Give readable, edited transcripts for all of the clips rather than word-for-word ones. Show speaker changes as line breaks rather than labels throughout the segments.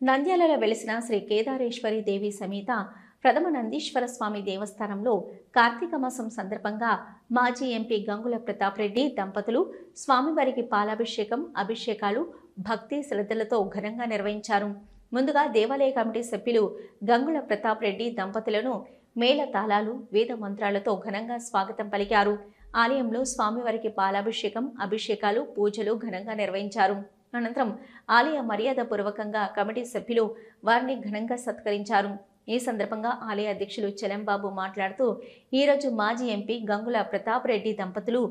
నంద్యాలలో వెలిసిన శ్రీ కేదారేశ్వరి దేవి సమేత ప్రథమ నందీశ్వర స్వామి దేవస్థానంలో కార్తీక మాసం సందర్భంగా మాజీ ఎంపీ గంగుల ప్రతాప్ రెడ్డి దంపతులు స్వామివారికి పాలాభిషేకం, అభిషేకాలు భక్తి శ్రద్ధలతో ఘనంగా నిర్వహించారు. ముందుగా దేవాలయ కమిటీ సభ్యులు గంగుల ప్రతాప్ రెడ్డి దంపతులను మేళ తాళాలు, వేద మంత్రాలతో ఘనంగా స్వాగతం పలికారు. ఆలయంలో స్వామివారికి పాలాభిషేకం, అభిషేకాలు, పూజలు ఘనంగా నిర్వహించారు. అనంతరం ఆలయ మర్యాదపూర్వకంగా కమిటీ సభ్యులు వారిని ఘనంగా సత్కరించారు. ఈ సందర్భంగా ఆలయ అధ్యక్షులు చలంబాబు మాట్లాడుతూ, ఈరోజు మాజీ ఎంపీ గంగుల ప్రతాప్ రెడ్డి దంపతులు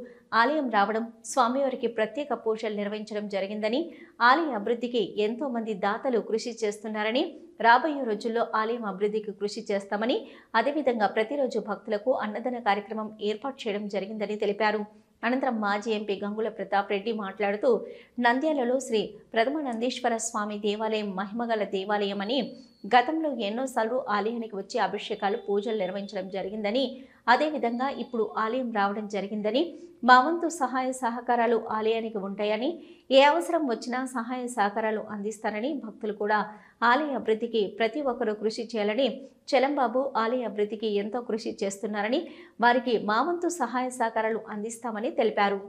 ఆలయం రావడం, స్వామివారికి ప్రత్యేక పూజలు నిర్వహించడం జరిగిందని, ఆలయ అభివృద్ధికి ఎంతో మంది దాతలు కృషి చేస్తున్నారని, రాబోయే రోజుల్లో ఆలయం అభివృద్ధికి కృషి చేస్తామని, అదేవిధంగా ప్రతిరోజు భక్తులకు అన్నదాన కార్యక్రమం ఏర్పాటు చేయడం జరిగిందని తెలిపారు. అనంతరం మాజీ ఎంపీ గంగుల ప్రతాప్ రెడ్డి మాట్లాడుతూ, నంద్యాలలో శ్రీ ప్రథమ నందీశ్వర స్వామి దేవాలయం మహిమగల దేవాలయం అని, గతంలో ఎన్నోసార్లు ఆలయానికి వచ్చి అభిషేకాలు, పూజలు నిర్వహించడం జరిగిందని, అదేవిధంగా ఇప్పుడు ఆలయం రావడం జరిగిందని, మా వంతు సహాయ సహకారాలు ఆలయానికి ఉంటాయని, ఏ అవసరం వచ్చినా సహాయ సహకారాలు అందిస్తారని, భక్తులు కూడా ఆలయ అభివృద్ధికి ప్రతి ఒక్కరూ కృషి చేయాలని, చలంబాబు ఆలయ అభివృద్ధికి ఎంతో కృషి చేస్తున్నారని, వారికి మా వంతు సహాయ సహకారాలు అందిస్తామని తెలిపారు.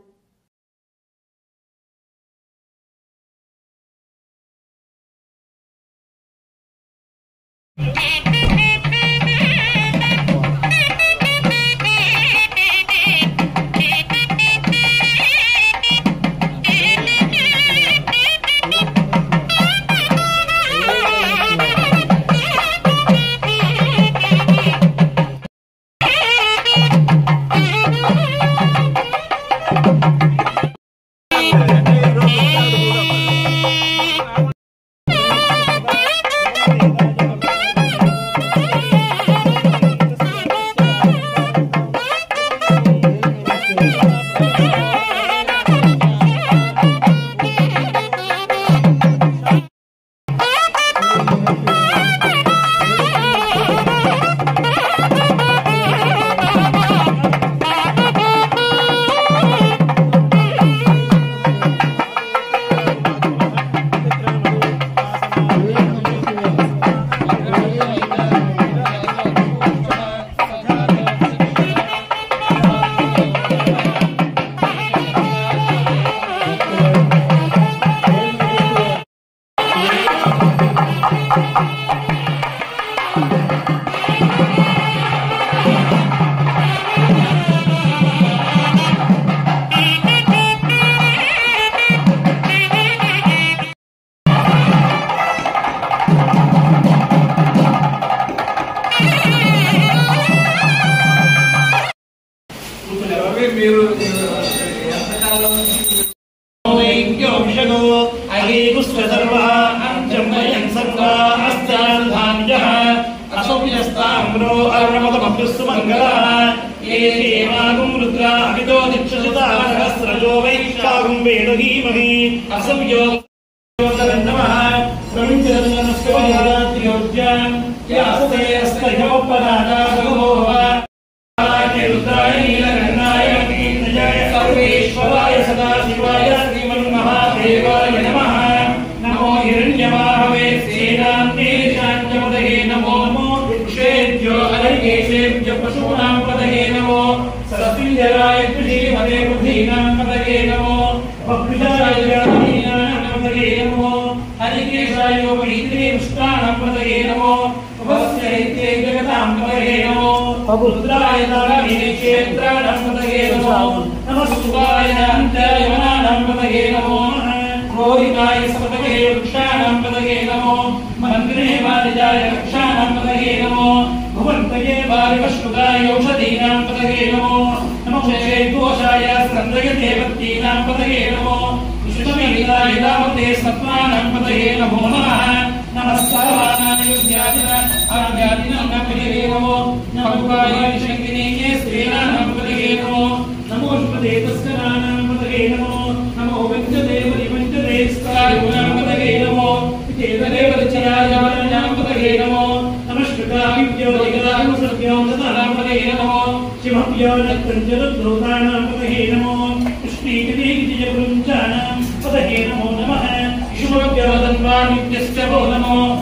नमो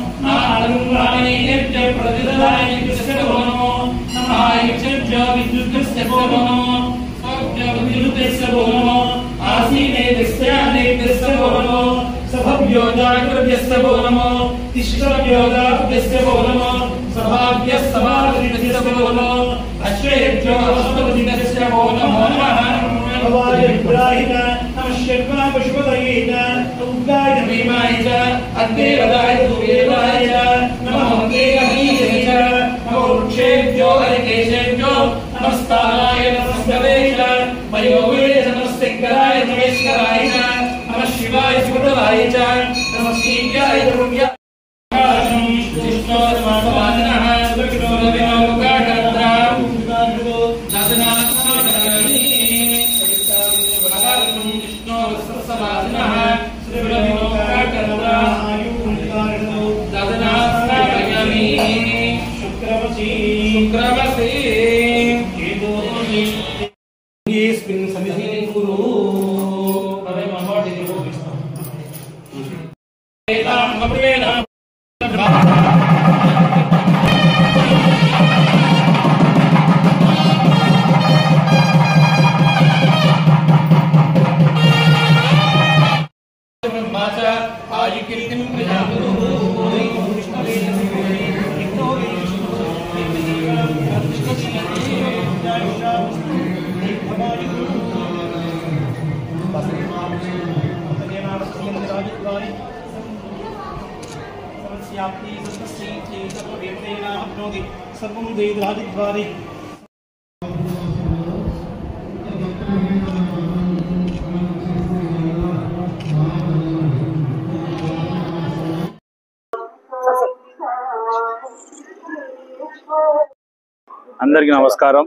అందరికీ నమస్కారం.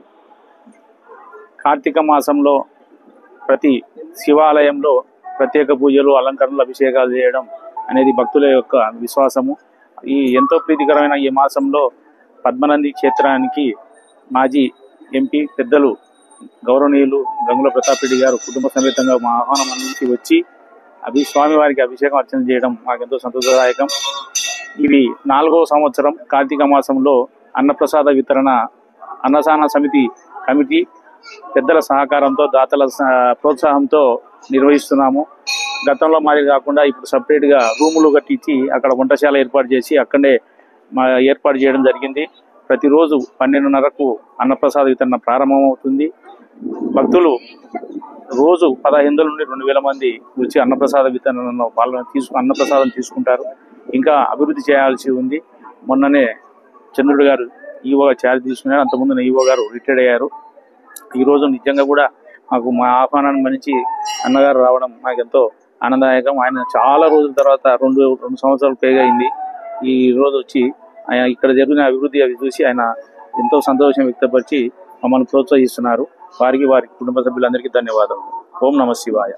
కార్తీక మాసంలో ప్రతి శివాలయంలో ప్రత్యేక పూజలు, అలంకరణలు, అభిషేకాలు చేయడం అనేది భక్తుల యొక్క విశ్వాసము. ఈ ఎంతో ప్రీతికరమైన ఈ మాసంలో పద్మనంది క్షేత్రానికి మాజీ ఎంపీ పెద్దలు గౌరవనీయులు గంగుల ప్రతాప్ రెడ్డి గారు కుటుంబ సమేతంగా మా ఆహ్వానం అందించి వచ్చి స్వామివారికి అభిషేకం అర్చన చేయడం మాకెంతో సంతోషదాయకం. ఇది 4వ సంవత్సరం. కార్తీక మాసంలో అన్నప్రసాద వితరణ అన్నదాన సమితి కమిటీ పెద్దల సహకారంతో, దాతల ప్రోత్సాహంతో నిర్వహిస్తున్నాము. గతంలో మాది కాకుండా ఇప్పుడు సపరేట్గా రూములు కట్టించి అక్కడ వంటశాల ఏర్పాటు చేసి అక్కడే ఏర్పాటు చేయడం జరిగింది. ప్రతిరోజు 12:30కు అన్నప్రసాద వితరణ ప్రారంభమవుతుంది. భక్తులు రోజు 1500 నుండి 2000 మంది వచ్చి అన్నప్రసాద వితరణలో అన్నప్రసాదం తీసుకుంటారు. ఇంకా అభివృద్ధి చేయాల్సి ఉంది. మొన్ననే చంద్రుడు గారు ఈవోగా ఛార్జ్ తీసుకున్నారు. అంతకుముందు ఈవో గారు రిటైర్డ్ అయ్యారు. ఈరోజు నిజంగా కూడా మాకు మా ఆహ్వానాన్ని మనిషి అన్నగారు రావడం మాకెంతో ఆనందదాయకం. ఆయన చాలా రోజుల తర్వాత రెండు సంవత్సరాలు పైగా అయింది. ఈ రోజు వచ్చి ఆయన ఇక్కడ జరిగిన అభివృద్ధి అవి చూసి ఆయన ఎంతో సంతోషం వ్యక్తపరిచి మమ్మల్ని ప్రోత్సహిస్తున్నారు. వారి కుటుంబ సభ్యులందరికీ ధన్యవాదాలు. ఓం నమ శివాయ.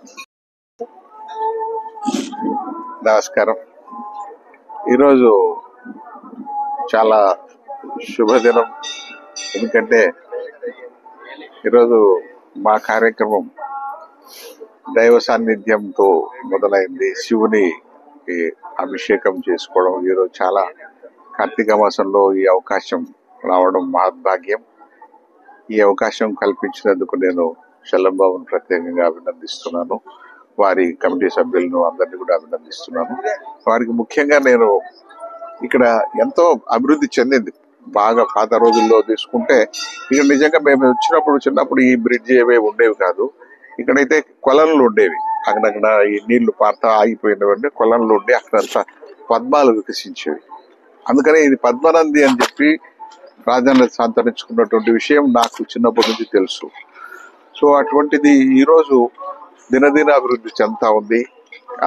నమస్కారం. ఈరోజు చాలా శుభదినం. ఎందుకంటే ఈరోజు మా కార్యక్రమం దైవ సాన్నిధ్యంతో మొదలైంది. శివుని అభిషేకం చేసుకోవడం ఈరోజు చాలా కార్తీక మాసంలో ఈ అవకాశం రావడం మహద్భాగ్యం. ఈ అవకాశం కల్పించినందుకు నేను శల్లంబాబును ప్రత్యేకంగా అభినందిస్తున్నాను. వారి కమిటీ సభ్యులను అందరినీ కూడా అభినందిస్తున్నాను. వారికి ముఖ్యంగా నేను ఇక్కడ ఎంతో అభివృద్ధి చెందింది. బాగా పాత రోజుల్లో తీసుకుంటే ఇక్కడ నిజంగా మేము వచ్చినప్పుడు చిన్నప్పుడు ఈ బ్రిడ్జ్ ఏవే ఉండేవి కాదు. ఇక్కడైతే కొలనులు ఉండేవి. అక్కడక్కడ ఈ నీళ్లు పారుతా ఆగిపోయినవంటే కొలనులు ఉండి అక్కడంతా పద్మాలు వికసించేవి. అందుకని ఇది పద్మనంది అని చెప్పి రాజాన్ని సంతరించుకున్నటువంటి విషయం నాకు చిన్నప్పటి నుంచి తెలుసు. సో అటువంటిది ఈరోజు దినదిన అభివృద్ధి చెందుతా ఉంది.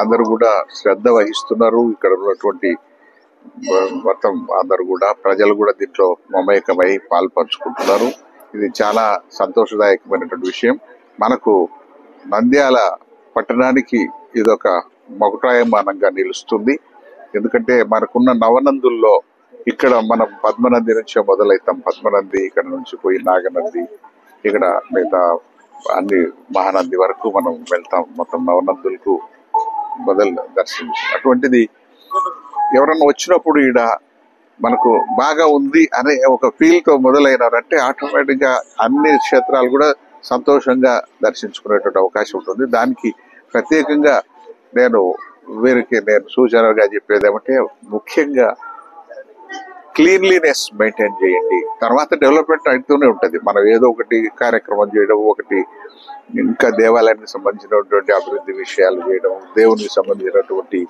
అందరూ కూడా శ్రద్ధ వహిస్తున్నారు. ఇక్కడ ఉన్నటువంటి మొత్తం అందరూ కూడా ప్రజలు కూడా దీంట్లో మమేకమై పాల్పంచుకుంటున్నారు. ఇది చాలా సంతోషదాయకమైనటువంటి విషయం. మనకు నంద్యాల పట్టణానికి ఇదొక మకుటాయమానంగా నిలుస్తుంది. ఎందుకంటే మనకున్న నవనందుల్లో ఇక్కడ మనం పద్మనంది నుంచే మొదలవుతాం. పద్మనంది ఇక్కడ నుంచి పోయి నాగనంది, ఇక్కడ మిగతా అన్ని మహానంది వరకు మనం వెళ్తాం. మొత్తం నవనందులకు దర్శించి అటువంటిది ఎవరన్నా వచ్చినప్పుడు ఈడ మనకు బాగా ఉంది అనే ఒక ఫీల్ తో మొదలైనారంటే ఆటోమేటిక్ గా అన్ని క్షేత్రాలు కూడా సంతోషంగా దర్శించుకునేటువంటి అవకాశం ఉంటుంది. దానికి ప్రత్యేకంగా నేను సూచనగా చెప్పేది ఏమంటే, ముఖ్యంగా క్లీన్లీనెస్ మెయింటైన్ చేయండి. తర్వాత డెవలప్మెంట్ అవుతూనే ఉంటుంది. మనం ఏదో ఒకటి కార్యక్రమం చేయడం, ఒకటి ఇంకా దేవాలయానికి సంబంధించినటువంటి అభివృద్ధి విషయాలు చేయడం, దేవునికి సంబంధించినటువంటి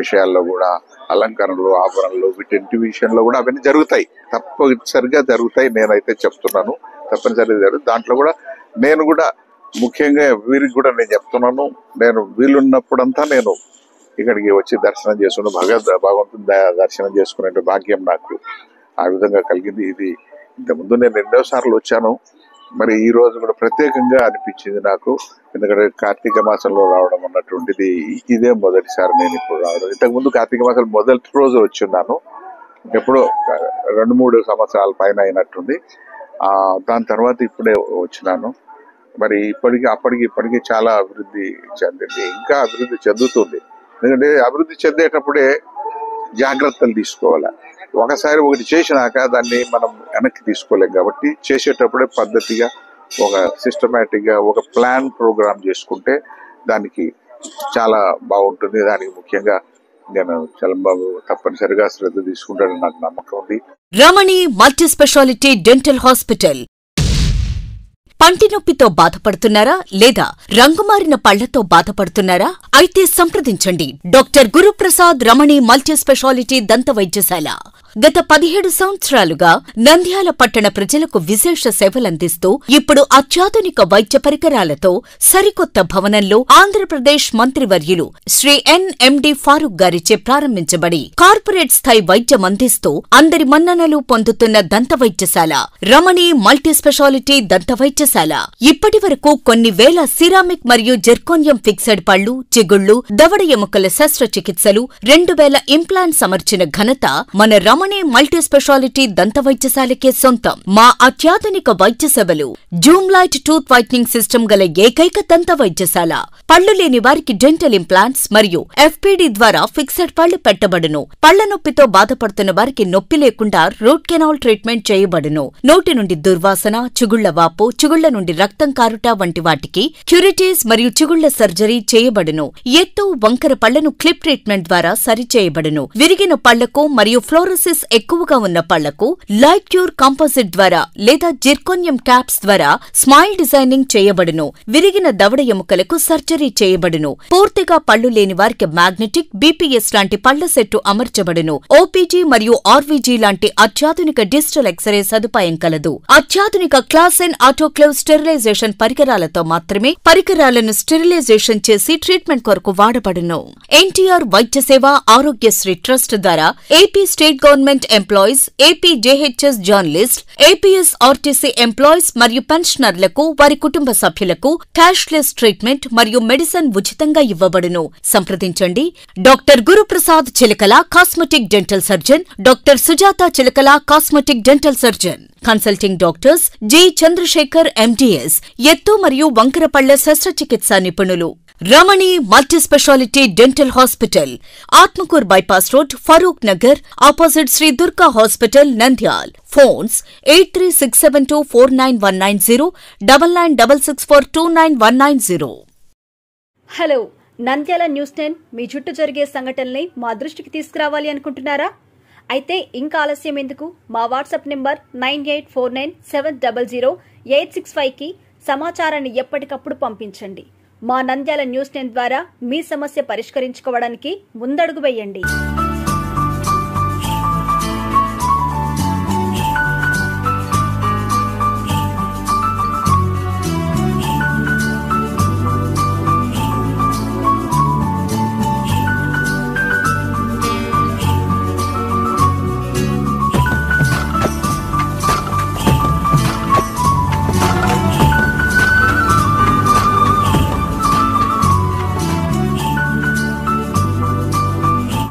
విషయాల్లో కూడా అలంకరణలు, ఆభరణలు, వీటి విషయంలో కూడా అవన్నీ జరుగుతాయి, తప్పనిసరిగా జరుగుతాయి. నేనైతే చెప్తున్నాను, తప్పనిసరిగా జరుగుతాయి. దాంట్లో కూడా నేను కూడా ముఖ్యంగా వీరికి కూడా నేను చెప్తున్నాను, నేను వీలున్నప్పుడంతా నేను ఇక్కడికి వచ్చి దర్శనం చేసుకుని భగవంతుని దర్శనం చేసుకునే భాగ్యం నాకు ఆ విధంగా కలిగింది. ఇది ఇంతకుముందు నేను 2వ సార్లు వచ్చాను, మరి ఈ రోజు కూడా ప్రత్యేకంగా అనిపించింది నాకు. ఎందుకంటే కార్తీక మాసంలో రావడం అన్నటువంటిది ఇదే మొదటిసారి నేను ఇప్పుడు రావడం. ఇంతకుముందు కార్తీక మాసం మొదటి రోజు వచ్చి ఉన్నాను, ఎప్పుడో 2-3 సంవత్సరాల పైన అయినట్టుంది. దాని తర్వాత ఇప్పుడే వచ్చినాను. మరి ఇప్పటికి చాలా అభివృద్ధి చెందింది, ఇంకా అభివృద్ధి చెందుతుంది. ఎందుకంటే అభివృద్ధి చెందేటప్పుడే జాగ్రత్తలు తీసుకోవాలి. ఒకసారి ఒకటి చేసినాక దాన్ని మనం వెనక్కి తీసుకోలేం కాబట్టి చేసేటప్పుడే పద్ధతిగా ఒక సిస్టమేటిక్ గా ఒక ప్రోగ్రామ్ చేసుకుంటే దానికి చాలా బాగుంటుంది. దానికి ముఖ్యంగా నేను చలంబాబు తప్పనిసరిగా శ్రద్ధ తీసుకుంటానని నాకు నమ్మకం ఉంది.
రమణి మల్టీ స్పెషాలిటీ డెంటల్ హాస్పిటల్. పంటి నొప్పితో బాధపడుతున్నారా లేదా రంగుమారిన పళ్లతో బాధపడుతున్నారా? అయితే సంప్రదించండి డాక్టర్ గురుప్రసాద్ రమణి మల్టీ స్పెషాలిటీ దంత వైద్యశాల. గత 17 సంవత్సరాలుగా నంద్యాల పట్టణ ప్రజలకు విశేష సేవలందిస్తూ ఇప్పుడు అత్యాధునిక వైద్య పరికరాలతో సరికొత్త భవనంలో ఆంధ్రప్రదేశ్ మంత్రివర్యులు శ్రీ ఎన్ఎండి ఫారూక్ గారిచే ప్రారంభించబడి కార్పొరేట్ స్థాయి వైద్యం అందిస్తూ అందరి మన్ననలు పొందుతున్న దంత వైద్యశాల రమణి మల్టీ స్పెషాలిటీ దంత వైద్యశాల ఇప్పటి వరకు కొన్ని వేల సిరామిక్ మరియు జెర్కోనియం ఫిక్సెడ్ పళ్లు, చిగుళ్లు, దవడ ఎముకల శస్త్రచికిత్సలు, 2000 ఇంప్లాంట్స్ అమర్చిన ఘనత మన రమణి మల్టీ స్పెషాలిటీ దంత వైద్యశాలకే సొంతం. మా అత్యాధునిక వైద్య సేవలు Zoom light tooth whitening system గల ఏకైక దంత వైద్యశాల. పళ్లు లేని వారికి డెంటల్ ఇంప్లాంట్స్ మరియు ఎఫ్పిడి ద్వారా ఫిక్సెడ్ పళ్లు పెట్టబడును. పళ్ల నొప్పితో బాధపడుతున్న వారికి నొప్పి లేకుండా రూట్ కెనాల్ ట్రీట్మెంట్ చేయబడును. నోటి నుండి దుర్వాసన, చిగుళ్ల వాపు, చిగుళ్ల నుండి రక్తం కారుట వంటి వాటికి క్యూరిటీస్ మరియు చిగుళ్ల సర్జరీ చేయబడును. ఎత్తు, వంకర పళ్లను క్లిప్ ట్రీట్మెంట్ ద్వారా సరిచేయబడును. విరిగిన పళ్లకు మరియు ఫ్లోరోసిస్ ఎక్కువగా ఉన్న పళ్లకు లైట్ క్యూర్ కాంపోజిట్ ద్వారా లేదా జిర్కోనియం క్యాప్స్ ద్వారా స్మైల్ డిజైనింగ్ చేయబడును. విరిగిన దవడ ఎముకలకు సర్జరీ చేయబడును. పూర్తిగా పళ్లు లేని వారికి మ్యాగ్నెటిక్, బీపీఎస్ లాంటి పళ్ల సెట్టు అమర్చబడును. ఓపీజీ మరియు ఆర్వీజీ లాంటి అత్యాధునిక డిజిటల్ ఎక్స్రే సదుపాయం కలదు. అత్యాధునిక క్లాస్ అండ్ ఆటోక్లేవ్ స్టెరిలైజేషన్ పరికరాలతో మాత్రమే పరికరాలను స్టెరిలైజేషన్ చేసి ట్రీట్మెంట్ కొరకు వాడబడును. ఎన్టీఆర్ వైద్య సేవ ఆరోగ్యశ్రీ ట్రస్ట్ ద్వారా AP state government employees, AP JHS journalist, APS RTC employees మరియు పెన్షనర్లకు వారి కుటుంబ సభ్యులకు క్యాష్లెస్ ట్రీట్మెంట్ మరియు మెడిసిన్ ఉచితంగా ఇవ్వబడును. సంప్రదించండి doctor Guruprasad Chilakala cosmetic dental surgeon, doctor Sujatha Chilakala cosmetic dental surgeon. Consulting doctors G Chandrasekhar MDS, ఎత్తు మరియు వంకర పళ్ల శస్త్రచికిత్సా నిపుణులు. Ramani multi specialty dental hospital, Atmakur bypass road, Farooq Nagar, opposite Sri Durga hospital, Nandyal. Phones 8367249190, 9966429190.
Hello, Nandyala news 10 మీ చుట్టూ జరిగే సంఘటనల్ని మా దృష్టికి తీసుకురావాలి అనుకుంటున్నారా? అయితే ఇంకా ఆలస్యం ఎందుకు? మా వాట్సాప్ నెంబర్ 9849700865కి సమాచారాన్ని ఎప్పటికప్పుడు పంపించండి. మా నంద్యాల న్యూస్ 10 ద్వారా మీ సమస్య పరిష్కరించుకోవడానికి ముందడుగు వేయండి.